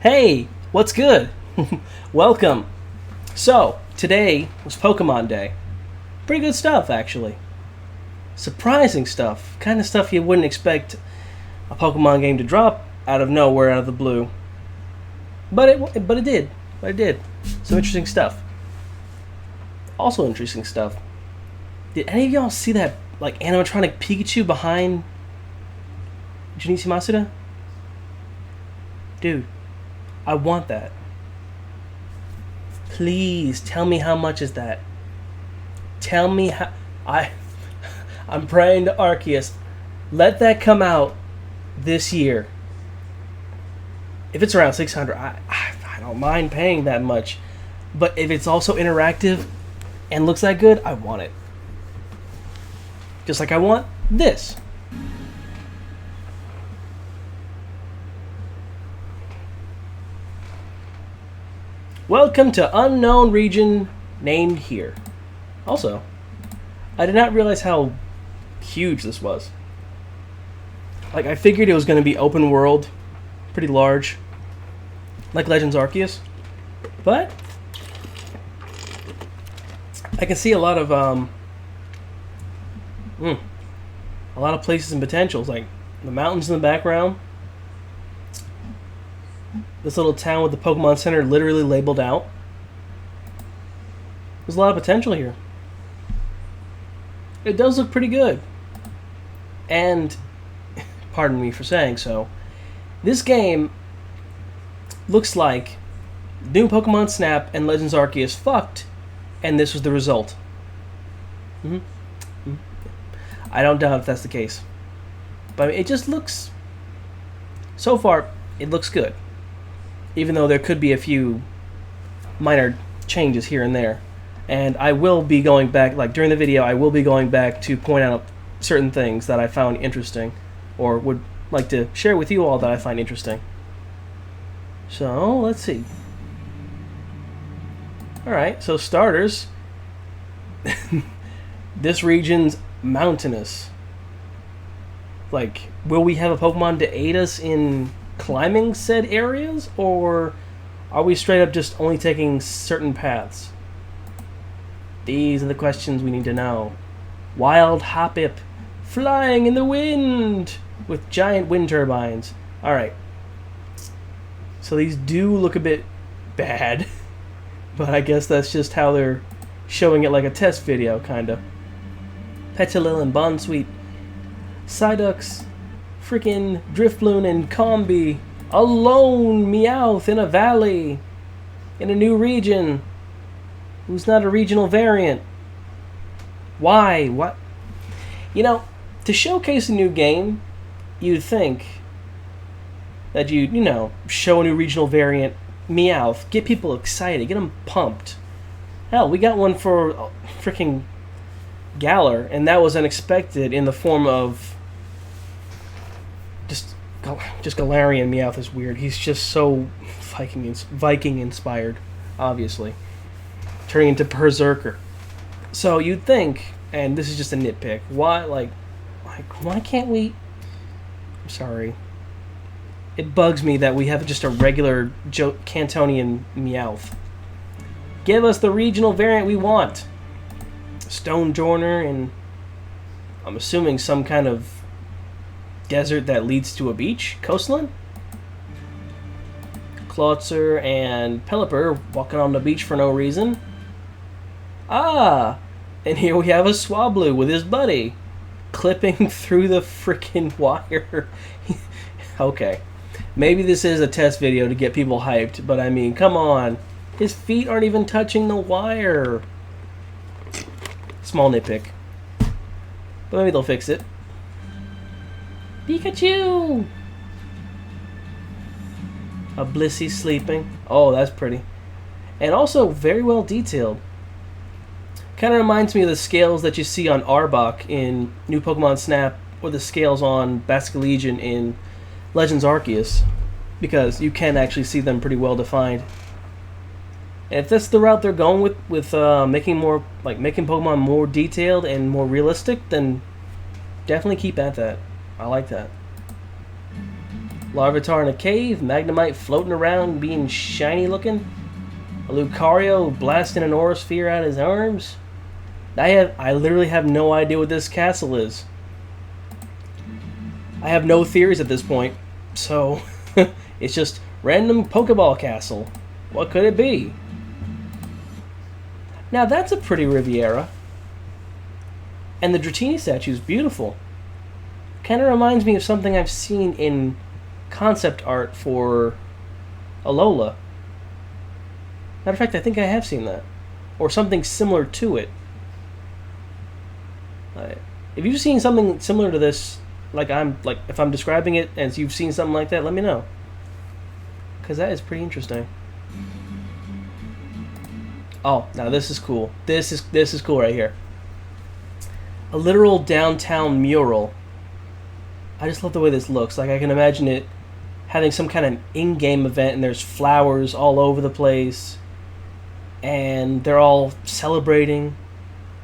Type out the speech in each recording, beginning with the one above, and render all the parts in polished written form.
Hey, what's good? Welcome. So, today was Pokemon Day. Pretty good stuff, actually. Surprising stuff. Kind of stuff you wouldn't expect a Pokemon game to drop out of nowhere, out of the blue. But it did. But it did. Some interesting stuff. Also interesting stuff. Did any of y'all see that, like, animatronic Pikachu behind Junichi Masuda? Dude, I want that. Please tell me how much is that. Tell me how. I'm praying to Arceus. Let that come out this year. If it's around 600, I don't mind paying that much. But if it's also interactive and looks that good, I want it. Just like I want this. Welcome to unknown region named here. Also, I did not realize how huge this was. Like, I figured it was going to be open world, pretty large, like Legends Arceus. But I can see a lot of places and potentials, like the mountains in the background. This little town with the Pokemon Center literally labeled out. There's a lot of potential here. It does look pretty good. And, pardon me for saying so, this game looks like new Pokemon Snap and Legends Arceus fucked, and this was the result. I don't doubt if that's the case. But it just looks... So far, it looks good. Even though there could be a few minor changes here and there. And I will be going back, like during the video, I will be going back to point out certain things that I found interesting, or would like to share with you all that I find interesting. So, let's see. Alright, so starters, this region's mountainous. Like, will we have a Pokemon to aid us in climbing said areas, or are we straight up just only taking certain paths? These are the questions we need to know. Wild Hoppip, flying in the wind with giant wind turbines. Alright. So these do look a bit bad, but I guess that's just how they're showing it, like a test video, kinda. Petilil and Bonsweet, Psyduck, freaking Drifloon and Combi, alone Meowth in a valley, in a new region, who's not a regional variant. Why? What? You know, to showcase a new game, you'd think that you'd, show a new regional variant, Meowth, get people excited, get them pumped. Hell, we got one for freaking Galar, and that was unexpected in the form of just Galarian. Meowth is weird. He's just so Viking inspired, obviously, turning into Berserker. So you'd think, and this is just a nitpick, why can't we? I'm sorry. It bugs me that we have just a regular Cantonian Meowth. Give us the regional variant we want. Stonejourner and I'm assuming some kind of desert that leads to a beach? Coastline? Clawitzer and Pelipper walking on the beach for no reason. Ah! And here we have a Swablu with his buddy clipping through the freaking wire. Okay. Maybe this is a test video to get people hyped, but I mean, come on. His feet aren't even touching the wire. Small nitpick. But maybe they'll fix it. Pikachu! A Blissey sleeping. Oh, that's pretty. And also very well detailed. Kind of reminds me of the scales that you see on Arbok in New Pokemon Snap, or the scales on Basculegion in Legends Arceus, because you can actually see them pretty well defined. And if that's the route they're going with making Pokemon more detailed and more realistic, then definitely keep at that. I like that. Larvitar in a cave, Magnemite floating around being shiny looking, a Lucario blasting an aura sphere out of his arms. I literally have no idea what this castle is. I have no theories at this point, so it's just random Pokeball castle. What could it be? Now that's a pretty Riviera. And the Dratini statue is beautiful. Kind of reminds me of something I've seen in concept art for Alola. Matter of fact, I think I have seen that. Or something similar to it. If you've seen something similar to this, if I'm describing it and you've seen something like that, let me know. Because that is pretty interesting. Oh, now this is cool. This is cool right here. A literal downtown mural. I just love the way this looks. Like, I can imagine it having some kind of in-game event, and there's flowers all over the place, and they're all celebrating.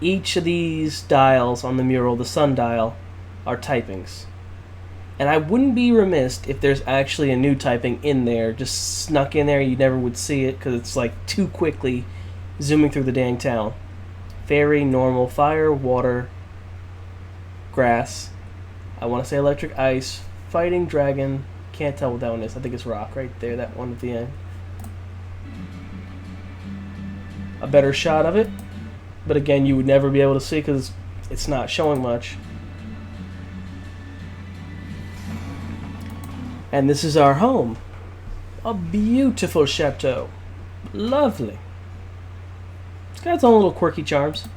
Each of these dials on the mural, the sundial, are typings. And I wouldn't be remiss if there's actually a new typing in there, just snuck in there. You never would see it because it's like too quickly zooming through the dang town. Fairy, normal, fire, water, grass. I want to say electric, ice, fighting, dragon. Can't tell what that one is. I think it's rock right there, that one at the end. A better shot of it, but again, you would never be able to see because it's not showing much. And this is our home. A beautiful chateau. Lovely. It's got its own little quirky charms.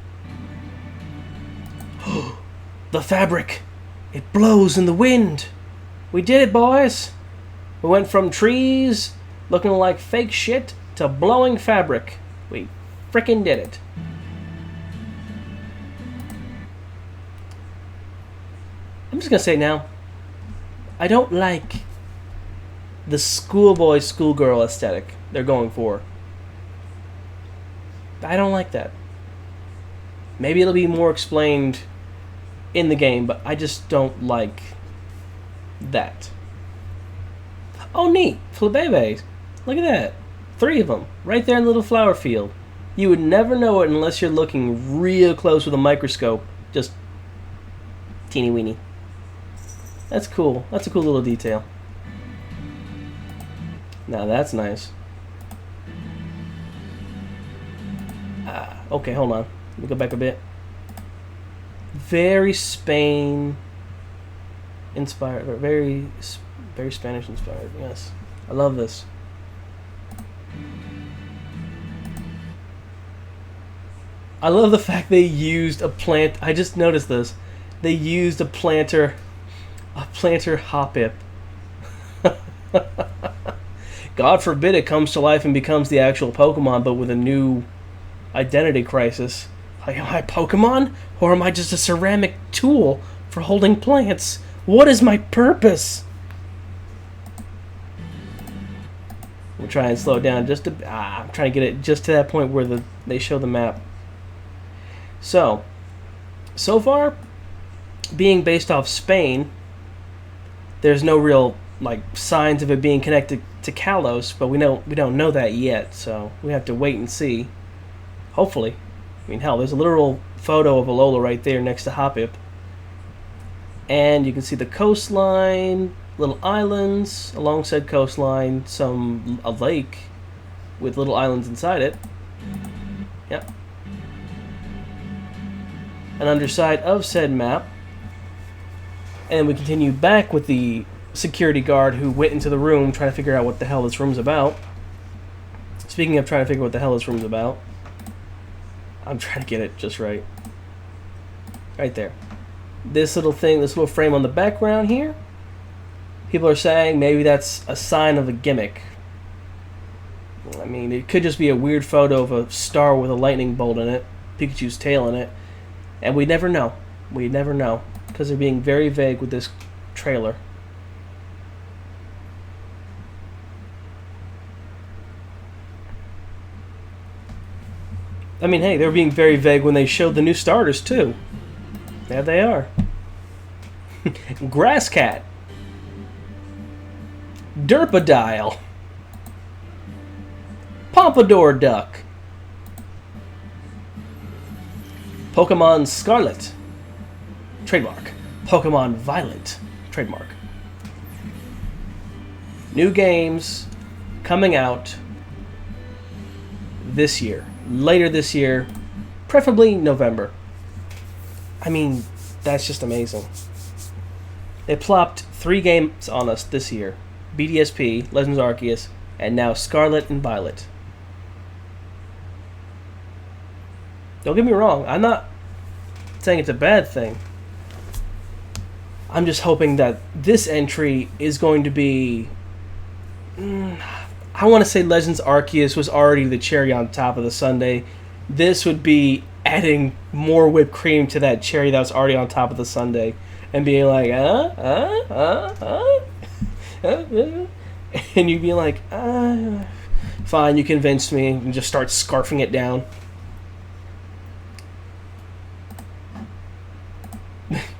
The fabric. It blows in the wind. We did it, boys. We went from trees looking like fake shit to blowing fabric. We frickin' did it. I'm just gonna say now, I don't like the schoolboy, schoolgirl aesthetic they're going for. I don't like that. Maybe it'll be more explained in the game, but I just don't like that. Oh, neat. Flabébés. Look at that. 3 of them. Right there in the little flower field. You would never know it unless you're looking real close with a microscope. Just teeny weeny. That's cool. That's a cool little detail. Now that's nice. Okay, hold on. Let me go back a bit. Very Spain inspired, very Spanish inspired. Yes, I love this. I love the fact they used a plant. I just noticed this. They used a planter Hoppip. God forbid it comes to life and becomes the actual Pokemon, but with a new identity crisis. Like, am I a Pokemon? Or am I just a ceramic tool for holding plants? What is my purpose? We'll try and slow it down just a... I'm trying to get it just to that point where they show the map. So far, being based off Spain, there's no real signs of it being connected to Kalos, but we don't know that yet, so we have to wait and see. Hopefully. I mean, hell, there's a literal photo of Alola right there next to Hoppip. And you can see the coastline, little islands along said coastline, a lake with little islands inside it. Yep. An underside of said map. And we continue back with the security guard who went into the room trying to figure out what the hell this room's about. Speaking of trying to figure out what the hell this room's about, I'm trying to get it just right. Right there. This little thing, this little frame on the background here, people are saying maybe that's a sign of a gimmick. I mean, it could just be a weird photo of a star with a lightning bolt in it, Pikachu's tail in it, and we never know. We never know, because they're being very vague with this trailer. I mean, hey, they were being very vague when they showed the new starters, too. There they are. Grass Cat. Derpidile, Pompadour Duck, Pokemon Scarlet, trademark. Pokemon Violet, trademark. New games coming out this year, later this year, preferably November. I mean, that's just amazing. They plopped 3 games on us this year. BDSP, Legends Arceus, and now Scarlet and Violet. Don't get me wrong, I'm not saying it's a bad thing. I'm just hoping that this entry is going to be... I want to say Legends Arceus was already the cherry on top of the sundae. This would be adding more whipped cream to that cherry that was already on top of the sundae. And being like, and you'd be like, fine, you convinced me, and just start scarfing it down.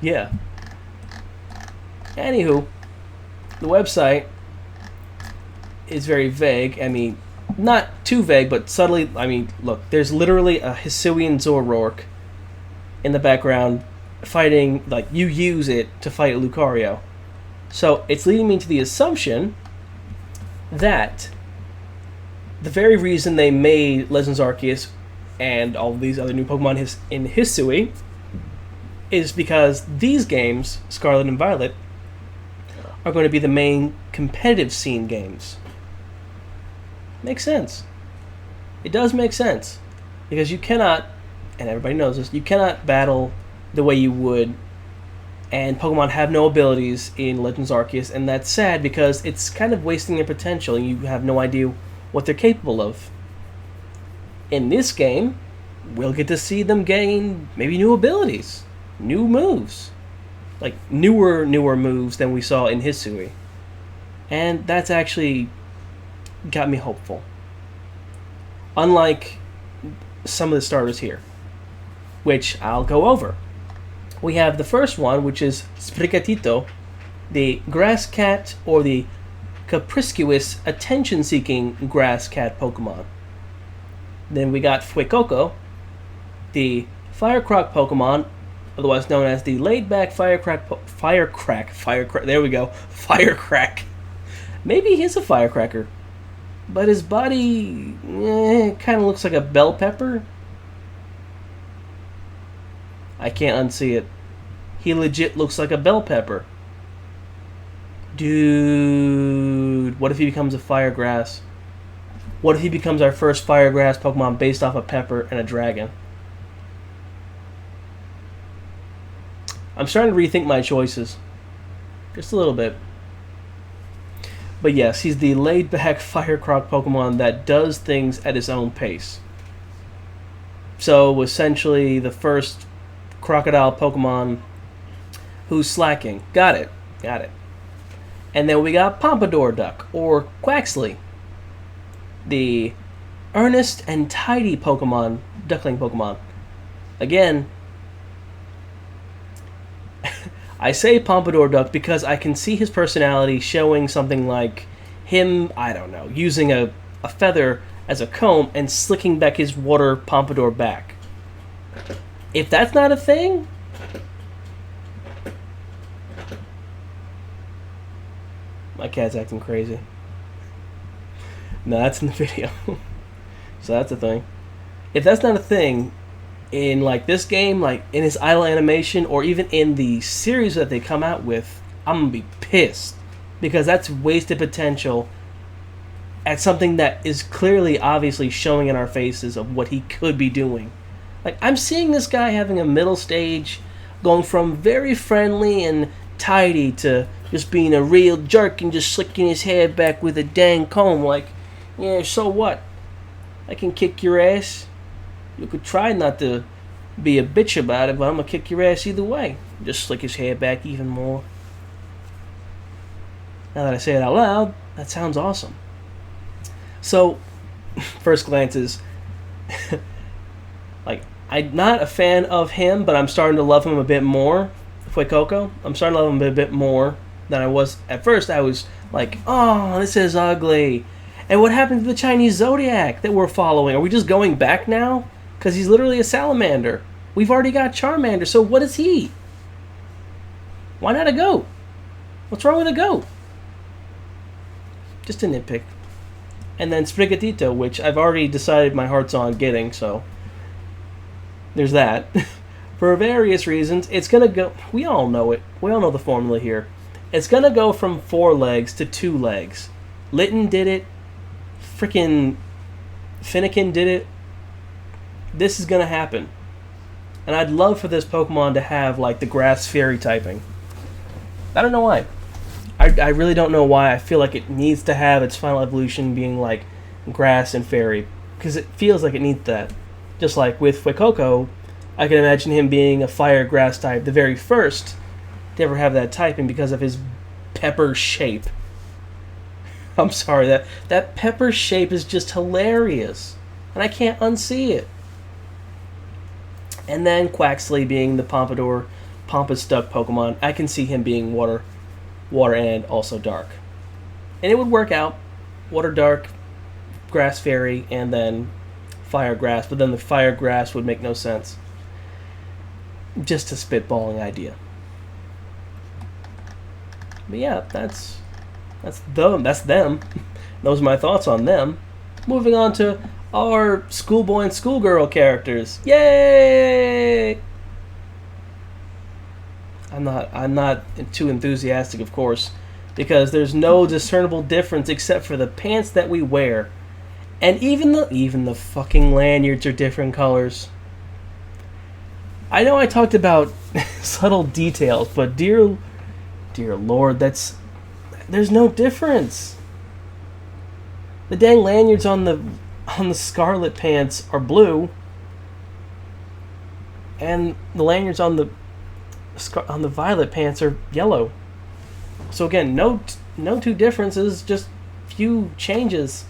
Yeah. Anywho, the website is very vague. I mean, not too vague, but subtly. I mean, look, there's literally a Hisuian Zoroark in the background fighting, like, you use it to fight Lucario. So it's leading me to the assumption that the very reason they made Legends Arceus and all of these other new Pokemon in Hisui is because these games, Scarlet and Violet, are going to be the main competitive scene games. Makes sense. It does make sense. Because you cannot, and everybody knows this, you cannot battle the way you would, and Pokemon have no abilities in Legends Arceus, and that's sad because it's kind of wasting their potential, and you have no idea what they're capable of. In this game, we'll get to see them gain maybe new abilities, new moves. Like, newer moves than we saw in Hisui. And that's actually got me hopeful. Unlike some of the starters here, which I'll go over. We have the first one, which is Sprigatito, the grass cat or the capricious, attention-seeking grass cat Pokemon. Then we got Fuecoco, the Firecrack Pokemon, otherwise known as the laid-back Firecrack. There we go, Firecrack. Maybe he's a firecracker, but his body kind of looks like a bell pepper. I can't unsee it. He legit looks like a bell pepper. Dude, what if he becomes a Firegrass? What if he becomes our first Firegrass Pokemon based off a pepper and a dragon? I'm starting to rethink my choices. Just a little bit. But yes, he's the laid-back Firecrack Pokemon that does things at his own pace. So, essentially, the first crocodile Pokemon who's slacking. Got it. And then we got Pompadour Duck, or Quaxley, the earnest and tidy Pokemon, duckling Pokemon. Again, I say Pompadour Duck because I can see his personality showing something like him, I don't know, using a feather as a comb and slicking back his water pompadour back. If that's not a thing, my cat's acting crazy. No, that's in the video. So that's a thing. If that's not a thing in like this game, like in his idle animation, or even in the series that they come out with, I'm gonna be pissed because that's wasted potential at something that is clearly, obviously showing in our faces of what he could be doing. Like, I'm seeing this guy having a middle stage, going from very friendly and tidy to just being a real jerk and just slicking his hair back with a dang comb. Like, yeah, so what? I can kick your ass. You could try not to be a bitch about it, but I'm gonna kick your ass either way. Just slick his hair back even more. Now that I say it out loud, that sounds awesome. So, first glance is... like, I'm not a fan of him, but I'm starting to love him a bit more. Fuecoco, I'm starting to love him a bit more than I was at first. I was like, oh, this is ugly. And what happened to the Chinese Zodiac that we're following? Are we just going back now? Because he's literally a salamander. We've already got Charmander, so what is he? Why not a goat? What's wrong with a goat? Just a nitpick. And then Sprigatito, which I've already decided my heart's on getting, so there's that. For various reasons, it's going to go... We all know it. We all know the formula here. It's going to go from 4 legs to 2 legs. Litten did it. Frickin' Finnegan did it. This is going to happen. And I'd love for this Pokemon to have, like, the Grass Fairy typing. I don't know why. I really don't know why. I feel like it needs to have its final evolution being, like, Grass and Fairy. Because it feels like it needs that. Just like with Fuecoco, I can imagine him being a Fire Grass type, the very first to ever have that typing because of his pepper shape. I'm sorry, that pepper shape is just hilarious. And I can't unsee it. And then Quaxley being the Pompous Duck Pokemon, I can see him being water and also dark. And it would work out. Water, dark, Grass Fairy, and then Fire Grass. But then the Fire Grass would make no sense. Just a spitballing idea. But yeah, that's them. Those are my thoughts on them. Moving on to our schoolboy and schoolgirl characters. Yay! I'm not too enthusiastic, of course, because there's no discernible difference except for the pants that we wear. And even the fucking lanyards are different colors. I know I talked about subtle details, but dear Lord, there's no difference. The dang lanyards on the Scarlet pants are blue, and the lanyards on the Violet pants are yellow. So again, no two differences, just few changes.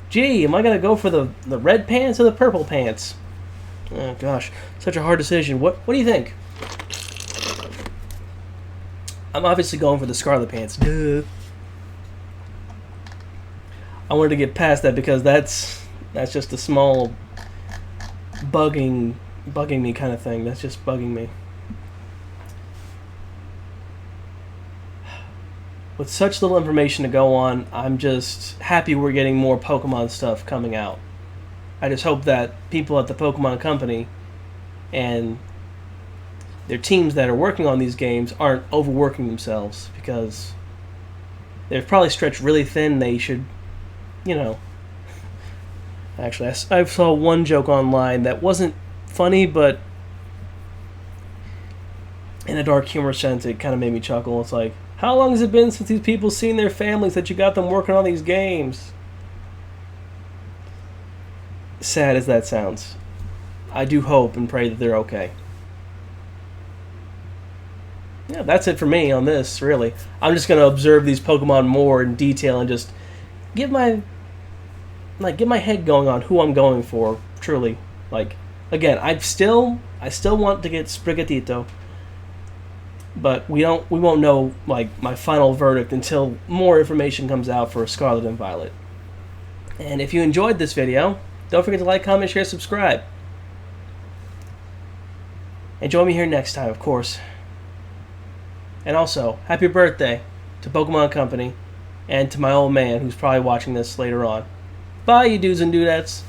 Gee, am I gonna go for the red pants or the purple pants? Oh gosh, such a hard decision. What do you think? I'm obviously going for the Scarlet pants. Duh. I wanted to get past that because that's just a small bugging me kind of thing. That's just bugging me. With such little information to go on, I'm just happy we're getting more Pokemon stuff coming out. I just hope that people at the Pokemon Company and their teams that are working on these games aren't overworking themselves, because they've probably stretched really thin. They should, Actually, I saw one joke online that wasn't funny, but in a dark humor sense, it kind of made me chuckle. It's like, how long has it been since these people seen their families that you got them working on these games? Sad as that sounds, I do hope and pray that they're okay. Yeah, that's it for me on this, really. I'm just going to observe these Pokemon more in detail and just get my head going on who I'm going for, truly. Again, I still want to get Sprigatito, but we won't know my final verdict until more information comes out for Scarlet and Violet. And if you enjoyed this video, don't forget to like, comment, share, subscribe. And join me here next time, of course. And also, happy birthday to Pokemon Company and to my old man who's probably watching this later on. Bye, you dudes and dudettes.